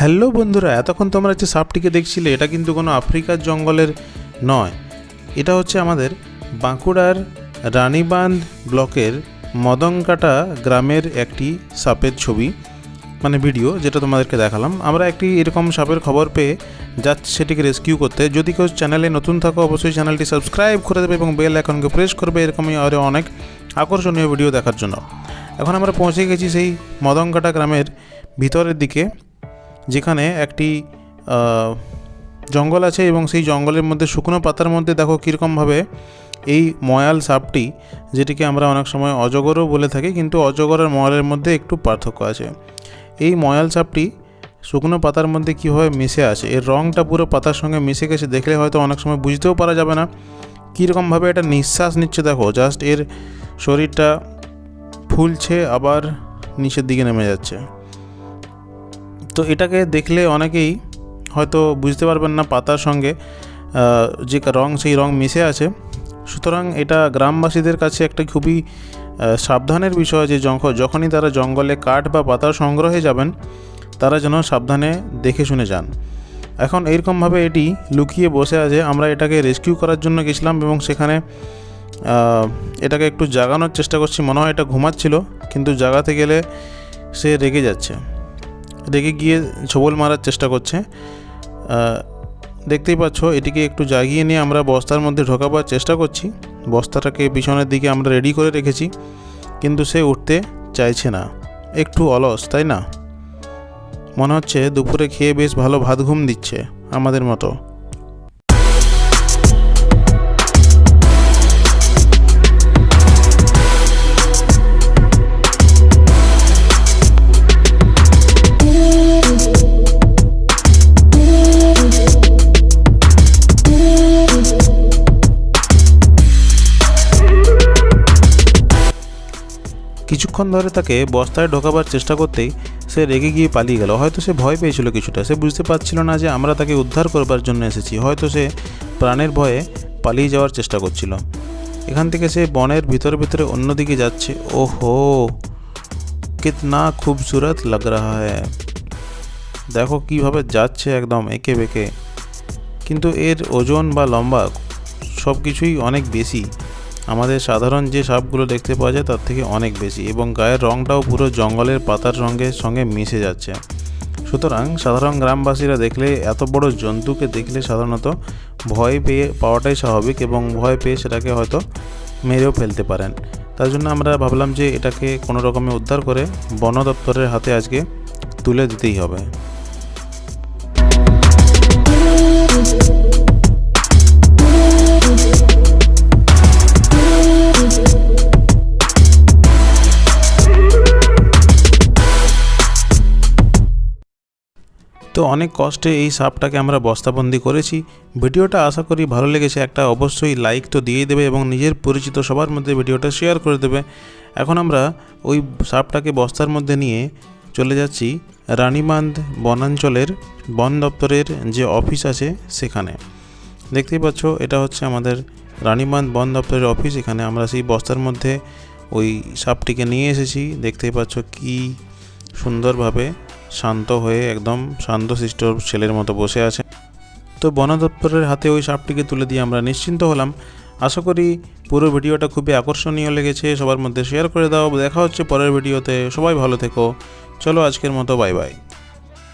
Hello বন্ধুরা, এতক্ষণ তোমরা যে সাপটিকে দেখছিলে এটা কিন্তু কোনো আফ্রিকার জঙ্গলের নয়। এটা হচ্ছে আমাদের বাঁকুড়ার রানীবাঁধ ব্লকের মদনকাটা গ্রামের একটি সাপের ছবি, মানে ভিডিও, যেটা তোমাদেরকে দেখালাম। আমরা একটি এরকম সাপের খবর পেয়ে যাচ্ছি সেটিকে রেস্কিউ করতে। যদি কেউ চ্যানেলে নতুন থাকো অবশ্যই চ্যানেলটি সাবস্ক্রাইব করে দেবে এবং বেল আইকনকে প্রেস করবে এরকমই আরও অনেক আকর্ষণীয় ভিডিও দেখার জন্য। এখন আমরা পৌঁছে গেছি সেই মদনকাটা গ্রামের ভিতরের দিকে, যেখানে একটি জঙ্গল আছে এবং সেই জঙ্গলের মধ্যে শুকনো পাতার মধ্যে দেখো কীরকমভাবে এই ময়াল সাপটি, যেটিকে আমরা অনেক সময় অজগরও বলে থাকি, কিন্তু অজগর আর ময়ালের মধ্যে একটু পার্থক্য আছে। এই ময়াল সাপটি শুকনো পাতার মধ্যে কীভাবে মিশে আছে, এর রঙটা পুরো পাতার সঙ্গে মিশে গেছে। দেখলে হয়তো অনেক সময় বুঝতেও পারা যাবে না কীরকমভাবে এটা নিঃশ্বাস নিচ্ছে। দেখো জাস্ট এর শরীরটা ফুলছে আবার নিচের দিকে নেমে যাচ্ছে। তো এটাকে দেখলে অনেকেই হয়তো বুঝতে পারবেন না পাতার সঙ্গে যে রং, সেই রং মিশে আছে। সুতরাং এটা গ্রামবাসীদের কাছে একটা খুবই সাবধানের বিষয় যে যখনই তারা জঙ্গলে কাঠ বা পাতা সংগ্রহে যাবেন তারা যেন সাবধানে দেখে শুনে যান। এখন এইরকমভাবে এটি লুকিয়ে বসে আছে। আমরা এটাকে রেস্কিউ করার জন্য গেছিলাম এবং সেখানে এটাকে একটু জাগানোর চেষ্টা করছি। মনে হয় এটা ঘুমাচ্ছিল, কিন্তু জাগাতে গেলে সে রেগে যাচ্ছে, রেগে গিয়ে ছোবল মারার চেষ্টা করছে। দেখতেই পাচ্ছ, এটিকে একটু জাগিয়ে নিয়ে আমরা বস্তার মধ্যে ঢোকাবার চেষ্টা করছি। বস্তাটাকে পিছনের দিকে আমরা রেডি করে রেখেছি, কিন্তু সে উঠতে চাইছে না। একটু অলস, তাই না? মনে হচ্ছে দুপুরে খেয়ে বেশ ভালো ভাত ঘুম দিচ্ছে আমাদের মতো। কিছুক্ষণ ধরে তাকে বস্তায় ঢোকাবার চেষ্টা করতেই সে রেগে গিয়ে পালিয়ে গেল। হয়তো সে ভয় পেয়েছিল কিছুটা, সে বুঝতে পারছিল না যে আমরা তাকে উদ্ধার করবার জন্য এসেছি। হয়তো সে প্রাণের ভয়ে পালিয়ে যাওয়ার চেষ্টা করছিল। এখান থেকে সে বনের ভিতরে ভিতরে অন্যদিকে যাচ্ছে। ওহো, কিতনা খুবসুরত লাগ রাহা হ্যায়। দেখো কিভাবে যাচ্ছে, একদম এঁকে বেঁকে। কিন্তু এর ওজন বা লম্বা সব কিছুই অনেক বেশি, আমাদের সাধারণ যে সাপগুলো দেখতে পাওয়া যায় তার থেকে অনেক বেশি, এবং গায়ের রঙটাও পুরো জঙ্গলের পাতার রঙের সঙ্গে মিশে যাচ্ছে। সুতরাং সাধারণ গ্রামবাসীরা দেখলে, এত বড় জন্তুকে দেখলে সাধারণত ভয় পাওয়াটাই স্বাভাবিক, এবং ভয় পেয়ে সেটাকে হয়তো মেরেও ফেলতে পারেন। তার জন্য আমরা ভাবলাম যে এটাকে কোনো রকমে উদ্ধার করে বন দপ্তরের হাতে আজকে তুলে দিতেই হবে। তো অনেক কষ্টে এই সাপটাকে আমরা বস্তাবন্দি করেছি। ভিডিওটা আশা করি ভালো লেগেছে। একটা অবশ্যই লাইক তো দিয়েই দেবে এবং নিজের পরিচিত সবার মধ্যে ভিডিওটা শেয়ার করে দেবে। এখন আমরা ওই সাপটাকে বস্তার মধ্যে নিয়ে চলে যাচ্ছি রানীবাঁধ বনাঞ্চলের বন দপ্তরের যে অফিস আছে সেখানে। দেখতেই পাচ্ছ, এটা হচ্ছে আমাদের রানীবাঁধ বন দপ্তরের অফিস। এখানে আমরা সেই বস্তার মধ্যে ওই সাপটিকে নিয়ে এসেছি। দেখতেই পাচ্ছ কি সুন্দরভাবে শান্ত হয়ে, একদম শান্তশিষ্ট ছেলের মতো বসে আছে। তো বন দপ্তরের হাতে ওই সাপটিকে তুলে দিয়ে আমরা নিশ্চিন্ত হলাম। আশা করি পুরো ভিডিওটা খুবই আকর্ষণীয় লেগেছে। সবার মধ্যে শেয়ার করে দাও। দেখা হচ্ছে পরের ভিডিওতে। সবাই ভালো থেকো। চলো আজকের মতো বাই বাই।